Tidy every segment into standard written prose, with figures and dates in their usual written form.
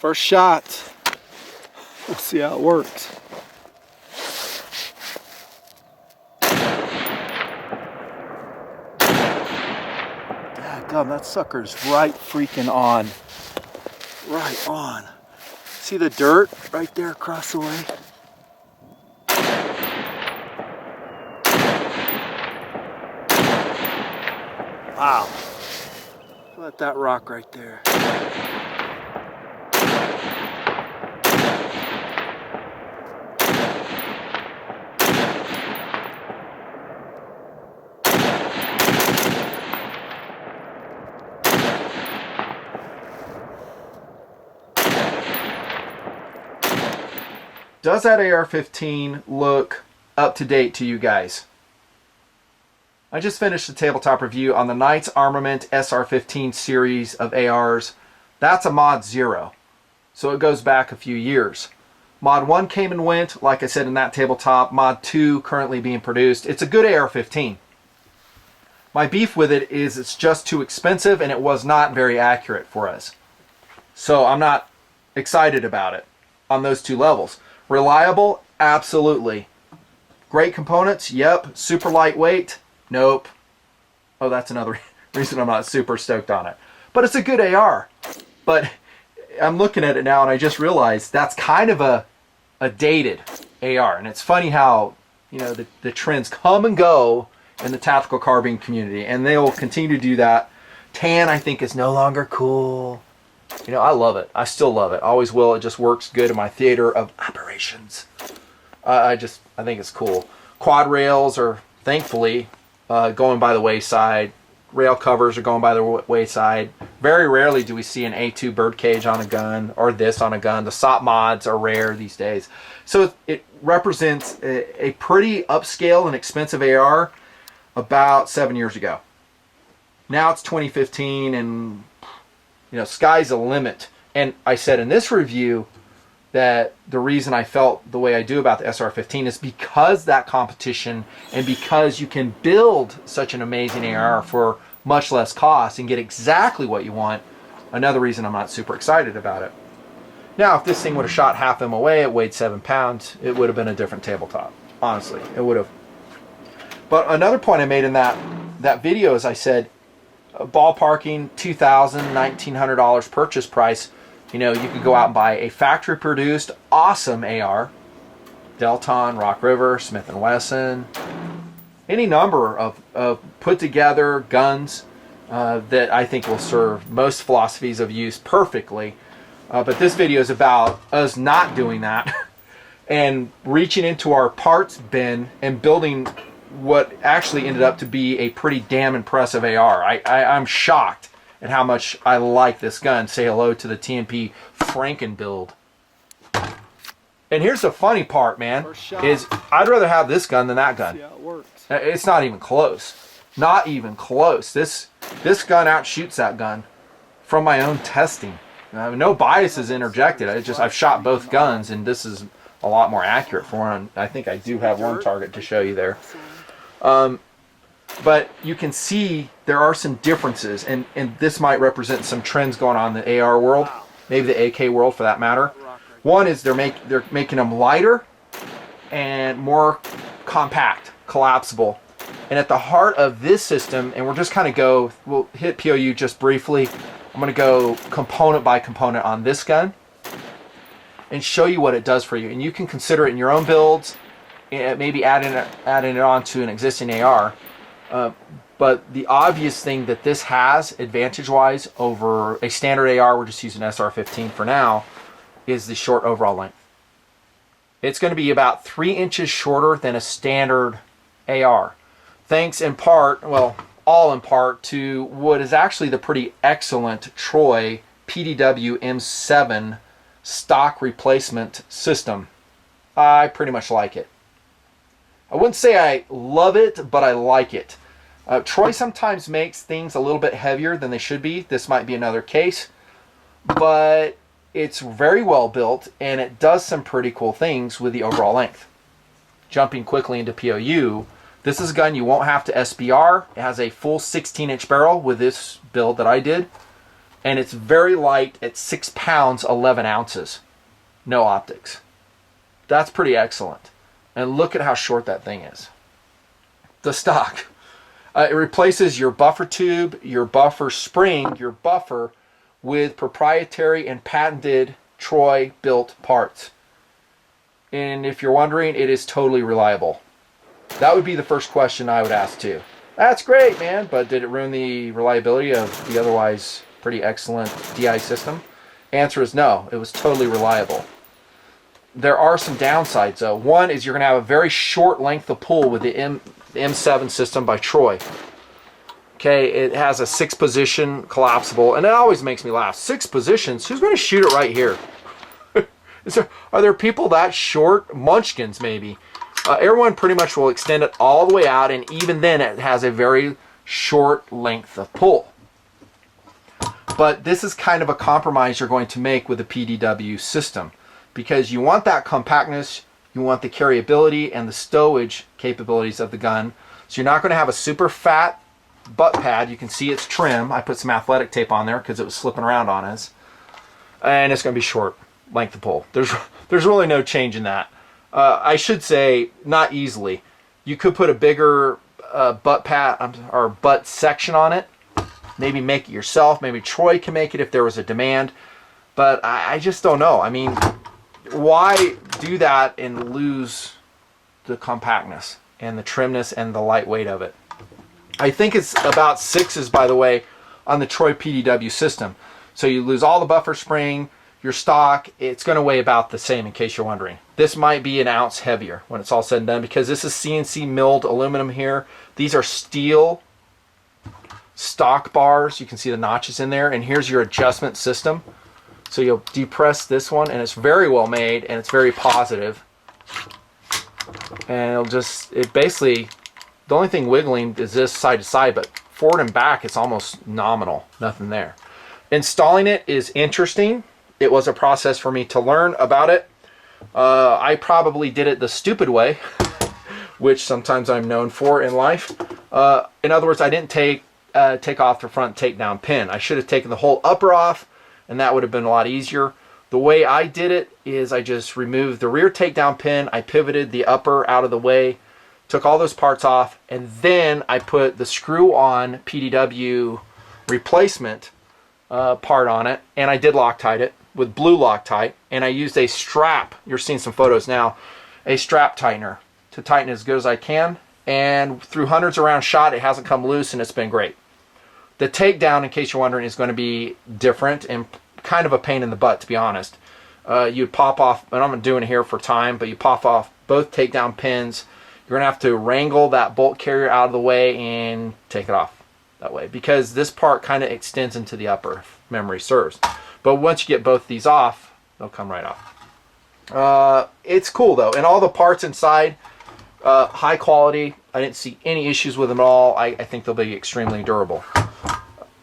First shot. We'll see how it works. Dadgum, that sucker's right freaking on. Right on. See the dirt right there across the way? Wow. Let that rock right there. Does that AR-15 look up to date to you guys? I just finished the tabletop review on the Knights Armament SR-15 series of ARs. That's a Mod 0, so it goes back a few years. Mod 1 came and went, like I said in that tabletop. Mod 2 currently being produced. It's a good AR-15. My beef with it is it's just too expensive and it was not very accurate for us. So I'm not excited about it on those two levels. Reliable? Absolutely. Great components? Yep. Super lightweight? Nope. Oh, that's another reason I'm not super stoked on it. But it's a good AR. But I'm looking at it now and I just realized that's kind of a dated AR. And it's funny how, you know, the trends come and go in the tactical carbine community, and they will continue to do that. Tan, I think, is no longer cool. You know, I love it. I still love it. Always will. It just works good in my theater of operations. I think it's cool. Quad rails are, thankfully, going by the wayside. Rail covers are going by the wayside. Very rarely do we see an A2 birdcage on a gun or this on a gun. The SOP mods are rare these days. So it represents a pretty upscale and expensive AR about 7 years ago. Now it's 2015 and, you know, sky's the limit. And I said in this review that the reason I felt the way I do about the SR-15 is because that competition and because you can build such an amazing AR for much less cost and get exactly what you want. Another reason I'm not super excited about it. Now, if this thing would have shot half MOA, it weighed 7 pounds, it would have been a different tabletop. Honestly, it would have. But another point I made in that video is I said, ballparking $2,000, $1,900 purchase price. You know, you could go out and buy a factory-produced, awesome AR, Delton, Rock River, Smith & Wesson, any number of put-together guns that I think will serve most philosophies of use perfectly. But this video is about us not doing that and reaching into our parts bin and building what actually ended up to be a pretty damn impressive AR. I'm shocked and how much I like this gun. Say hello to the TNP Franken build. And here's the funny part, man, is I'd rather have this gun than that gun. It's not even close. Not even close. This gun outshoots that gun from my own testing. No bias is interjected. I've shot both guns, and this is a lot more accurate for one. I think I do have one target to show you there. But you can see there are some differences, and this might represent some trends going on in the AR world, maybe the AK world for that matter. One is they're making them lighter and more compact, collapsible. And at the heart of this system, and we'll just kind of we'll hit POU just briefly. I'm going to go component by component on this gun and show you what it does for you. And you can consider it in your own builds, maybe adding it onto an existing AR. But the obvious thing that this has advantage-wise over a standard AR, we're just using SR-15 for now, is the short overall length. It's going to be about 3 inches shorter than a standard AR. Thanks in part, well, all in part, to what is actually the pretty excellent Troy PDW M7 stock replacement system. I pretty much like it. I wouldn't say I love it, but I like it. Troy sometimes makes things a little bit heavier than they should be. This might be another case, but it's very well built and it does some pretty cool things with the overall length. Jumping quickly into POU, this is a gun you won't have to SBR. It has a full 16-inch barrel with this build that I did. And it's very light at 6 pounds, 11 ounces. No optics. That's pretty excellent. And look at how short that thing is. The stock. It replaces your buffer tube, your buffer spring, your buffer with proprietary and patented Troy built parts. And if you're wondering, it is totally reliable. That would be the first question I would ask too. That's great, man, but did it ruin the reliability of the otherwise pretty excellent DI system? Answer is no, it was totally reliable. There are some downsides though. One is you're going to have a very short length of pull with the M7 system by Troy. Okay, it has a 6-position collapsible, and it always makes me laugh. 6 positions? Who's going to shoot it right here? Are there people that short? Munchkins, maybe. Everyone pretty much will extend it all the way out, and even then it has a very short length of pull. But this is kind of a compromise you're going to make with the PDW system, because you want that compactness, you want the carryability and the stowage capabilities of the gun. So you're not going to have a super fat butt pad. You can see it's trim. I put some athletic tape on there because it was slipping around on us. And it's going to be short length of pull. There's really no change in that. I should say, not easily. You could put a bigger butt pad or butt section on it. Maybe make it yourself. Maybe Troy can make it if there was a demand. But I just don't know. I mean, why do that and lose the compactness and the trimness and the lightweight of it? I think it's about 6s, by the way, on the Troy PDW system. So you lose all the buffer spring, your stock, it's going to weigh about the same, in case you're wondering. This might be an ounce heavier when it's all said and done, because this is CNC milled aluminum here. These are steel stock bars. You can see the notches in there, and here's your adjustment system. So you'll depress this one, and it's very well made, and it's very positive. And it basically, the only thing wiggling is this side to side, but forward and back, it's almost nominal. Nothing there. Installing it is interesting. It was a process for me to learn about it. I probably did it the stupid way, which sometimes I'm known for in life. In other words, I didn't take off the front takedown pin. I should have taken the whole upper off, and that would have been a lot easier. The way I did it is I just removed the rear takedown pin, I pivoted the upper out of the way, took all those parts off, and then I put the screw-on PDW replacement part on it, and I did Loctite it with blue Loctite, and I used a strap, you're seeing some photos now, a strap tightener to tighten as good as I can, and through hundreds of rounds shot, it hasn't come loose, and it's been great. The takedown, in case you're wondering, is going to be different and kind of a pain in the butt, to be honest. You'd pop off, and I'm doing it here for time, but you pop off both takedown pins. You're going to have to wrangle that bolt carrier out of the way and take it off that way, because this part kind of extends into the upper, if memory serves. But once you get both these off, they'll come right off. It's cool though, and all the parts inside, high quality. I didn't see any issues with them at all. I think they'll be extremely durable.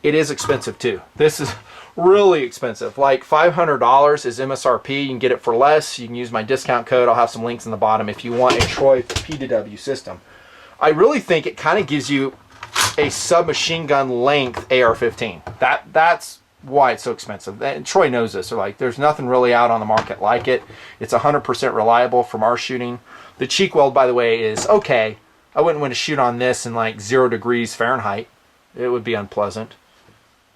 It is expensive too. This is really expensive. Like $500 is MSRP. You can get it for less. You can use my discount code. I'll have some links in the bottom if you want a Troy PDW system. I really think it kind of gives you a submachine gun length AR-15. That's why it's so expensive. And Troy knows this. They're like, there's nothing really out on the market like it. It's 100% reliable from our shooting. The cheek weld, by the way, is okay. I wouldn't want to shoot on this in like 0 degrees Fahrenheit. It would be unpleasant.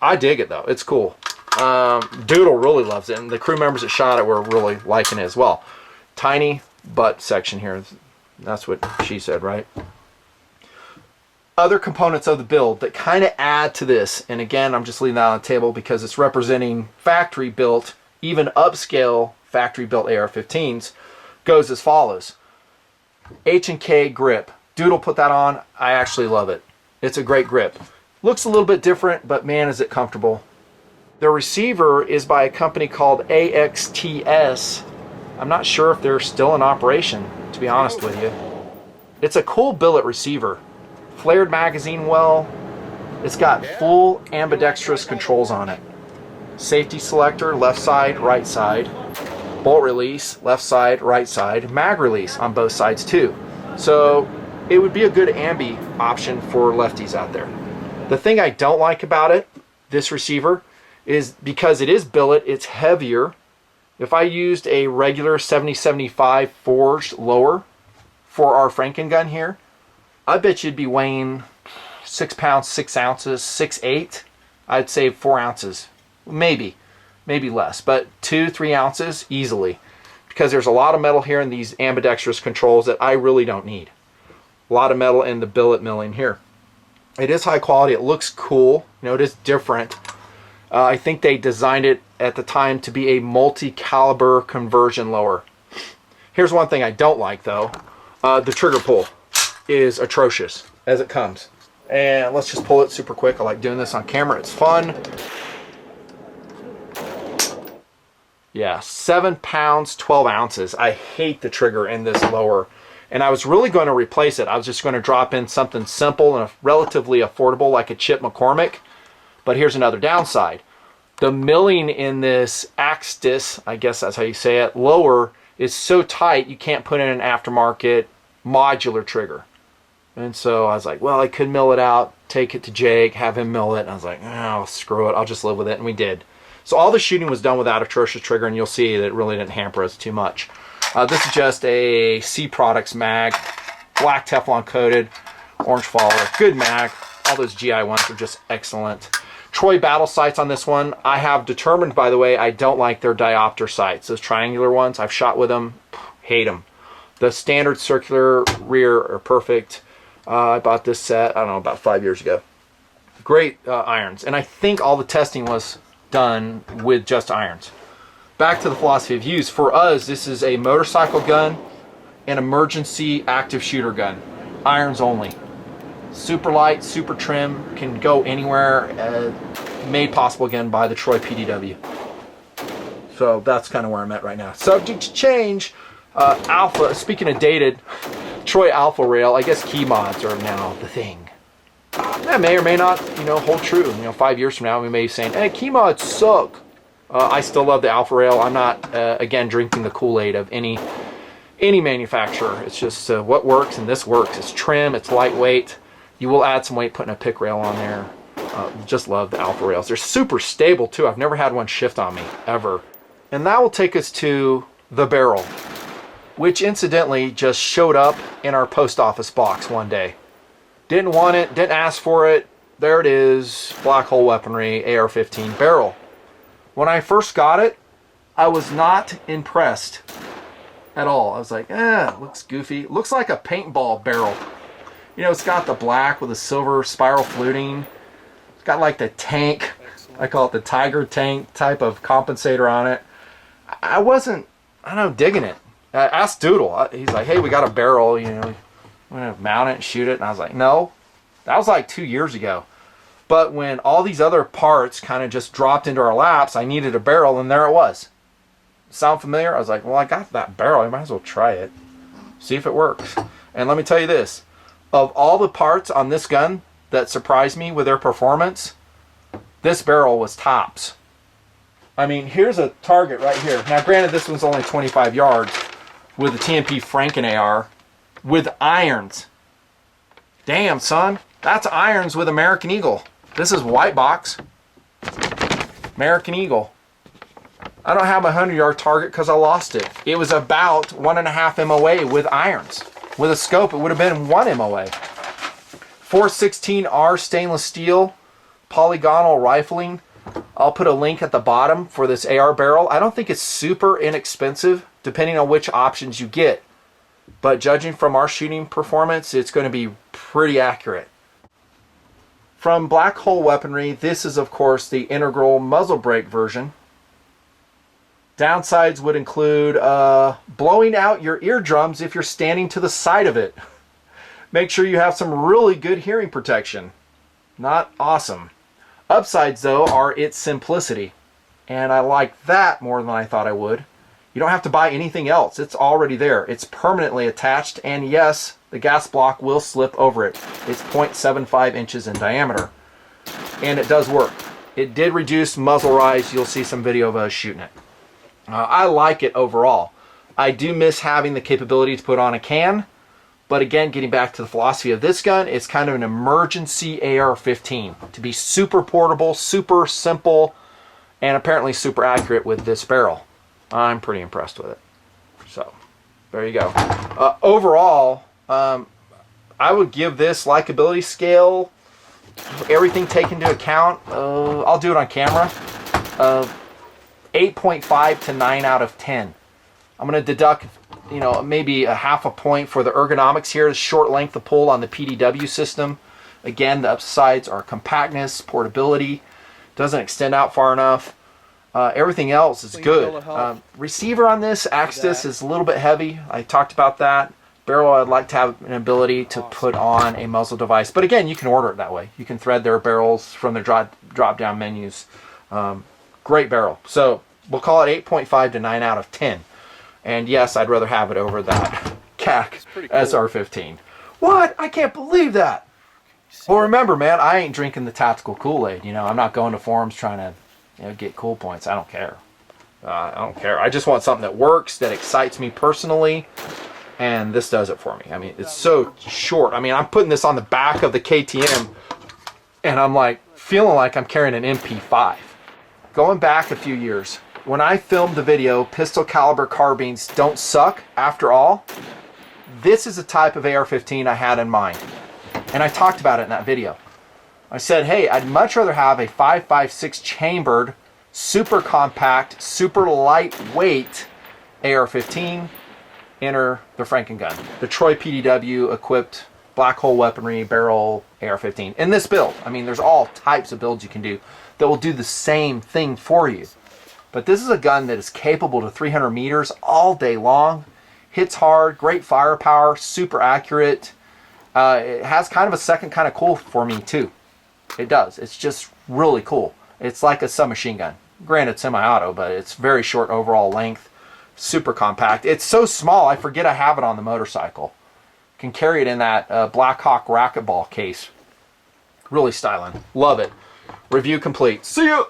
I dig it though. It's cool. Doodle really loves it, and the crew members that shot it were really liking it as well. Tiny butt section here. That's what she said, right? Other components of the build that kind of add to this, and again, I'm just leaving that on the table because it's representing factory built, even upscale factory built AR-15s, goes as follows. H&K grip. Doodle put that on. I actually love it. It's a great grip. Looks a little bit different, but man, is it comfortable. The receiver is by a company called ASXTS. I'm not sure if they're still in operation, to be honest with you. It's a cool billet receiver. Flared magazine well. It's got full ambidextrous controls on it. Safety selector, left side, right side. Bolt release, left side, right side. Mag release on both sides too. So it would be a good ambi option for lefties out there. The thing I don't like about it, this receiver, is because it is billet, it's heavier. If I used a regular 7075 forged lower for our Franken gun here, I bet you'd be weighing 6 pounds, 6 ounces, 6'8". I'd say 4 ounces, maybe less, but 2-3 ounces easily, because there's a lot of metal here in these ambidextrous controls that I really don't need. A lot of metal in the billet milling here. It is high quality. It looks cool. You know, it is different. I think they designed it at the time to be a multi-caliber conversion lower. Here's one thing I don't like though. The trigger pull is atrocious as it comes. And let's just pull it super quick. I like doing this on camera. It's fun. Yeah, 7 pounds, 12 ounces. I hate the trigger in this lower. And I was really going to replace it. I was just going to drop in something simple and relatively affordable like a Chip McCormick. But here's another downside. The milling in this ASXTS, I guess that's how you say it, lower is so tight you can't put in an aftermarket modular trigger. And so I was like, well, I could mill it out, take it to Jake, have him mill it. And I was like, oh, screw it, I'll just live with it. And we did. So all the shooting was done without a atrocious trigger, and you'll see that it really didn't hamper us too much. This is just a C Products mag, black Teflon coated, orange follower, good mag. All those GI ones are just excellent. Troy battle sights on this one. I have determined, by the way, I don't like their diopter sights. Those triangular ones, I've shot with them, hate them. The standard circular rear are perfect. I bought this set, I don't know, about 5 years ago. Great irons. And I think all the testing was done with just irons. Back to the philosophy of use. For us, this is a motorcycle gun, an emergency active shooter gun. Irons only. Super light, super trim, can go anywhere. Made possible again by the Troy PDW. So that's kind of where I'm at right now. Subject to change. Alpha, speaking of dated, Troy Alpha Rail, I guess key mods are now the thing. That may or may not, you know, hold true. You know, 5 years from now, we may be saying, hey, key mods suck. I still love the Alpha Rail. I'm not, again, drinking the Kool-Aid of any manufacturer. It's just what works, and this works. It's trim, it's lightweight. You will add some weight putting a pick rail on there. Just love the Alpha Rails. They're super stable, too. I've never had one shift on me, ever. And that will take us to the barrel, which incidentally just showed up in our post office box one day. Didn't want it, didn't ask for it. There it is, Black Hole Weaponry AR-15 barrel. When I first got it, I was not impressed at all. I was like, it looks goofy. Looks like a paintball barrel. You know, it's got the black with the silver spiral fluting. It's got like the tank, I call it the Tiger tank type of compensator on it. I don't know, digging it. I asked Doodle. He's like, hey, we got a barrel, you know, we're going to mount it and shoot it. And I was like, no, that was like 2 years ago. But when all these other parts kind of just dropped into our laps, I needed a barrel, and there it was. Sound familiar? I was like, well, I got that barrel. I might as well try it. See if it works. And let me tell you this. Of all the parts on this gun that surprised me with their performance, this barrel was tops. I mean, here's a target right here. Now, granted, this one's only 25 yards with the TNP Franken AR with irons. Damn, son. That's irons with American Eagle. This is white box. American Eagle. I don't have my 100-yard target because I lost it. It was about 1.5 MOA with irons. With a scope, it would have been 1 MOA. 416R stainless steel, polygonal rifling. I'll put a link at the bottom for this AR barrel. I don't think it's super inexpensive, depending on which options you get. But judging from our shooting performance, it's going to be pretty accurate. From Black Hole Weaponry, this is, of course, the integral muzzle brake version. Downsides would include blowing out your eardrums if you're standing to the side of it. Make sure you have some really good hearing protection. Not awesome. Upsides, though, are its simplicity. And I like that more than I thought I would. You don't have to buy anything else. It's already there. It's permanently attached, and yes, the gas block will slip over it. It's 0.75 inches in diameter. And it does work. It did reduce muzzle rise. You'll see some video of us shooting it. I like it overall. I do miss having the capability to put on a can, but again, getting back to the philosophy of this gun, it's kind of an emergency AR-15 to be super portable, super simple, and apparently super accurate with this barrel. I'm pretty impressed with it. So there you go. Overall, I would give this likability scale, everything taken into account, I'll do it on camera, 8.5 to 9 out of 10. I'm going to deduct, you know, maybe a half a point for the ergonomics here, the short length of pull on the PDW system. Again, the upsides are compactness, portability, doesn't extend out far enough. Everything else is good. Receiver on this, ASXTS, is a little bit heavy. I talked about that. Barrel, I'd like to have an ability to put on a muzzle device. But again, you can order it that way. You can thread their barrels from their drop-down menus. Great barrel. So we'll call it 8.5 to 9 out of 10. And yes, I'd rather have it over that CAC cool. SR15. What? I can't believe that. Well, remember, man, I ain't drinking the tactical Kool-Aid. You know, I'm not going to forums trying to, you know, get cool points. I don't care. I don't care. I just want something that works, that excites me personally. And this does it for me. I mean, it's so short. I mean, I'm putting this on the back of the KTM, and I'm like, feeling like I'm carrying an MP5. Going back a few years, when I filmed the video, pistol caliber carbines don't suck after all, this is the type of AR-15 I had in mind. And I talked about it in that video. I said, hey, I'd much rather have a 5.56 chambered, super compact, super lightweight AR-15. Enter the Franken gun, the Troy PDW equipped black hole weaponry barrel AR-15. In this build, I mean, there's all types of builds you can do that will do the same thing for you. But this is a gun that is capable to 300 meters all day long, hits hard, great firepower, super accurate. It has kind of a second kind of cool for me too. It does. It's just really cool. It's like a submachine gun. Granted, semi-auto, but it's very short overall length. Super compact. It's so small, I forget I have it on the motorcycle. Can carry it in that Black Hawk racquetball case. Really styling. Love it. Review complete. See ya!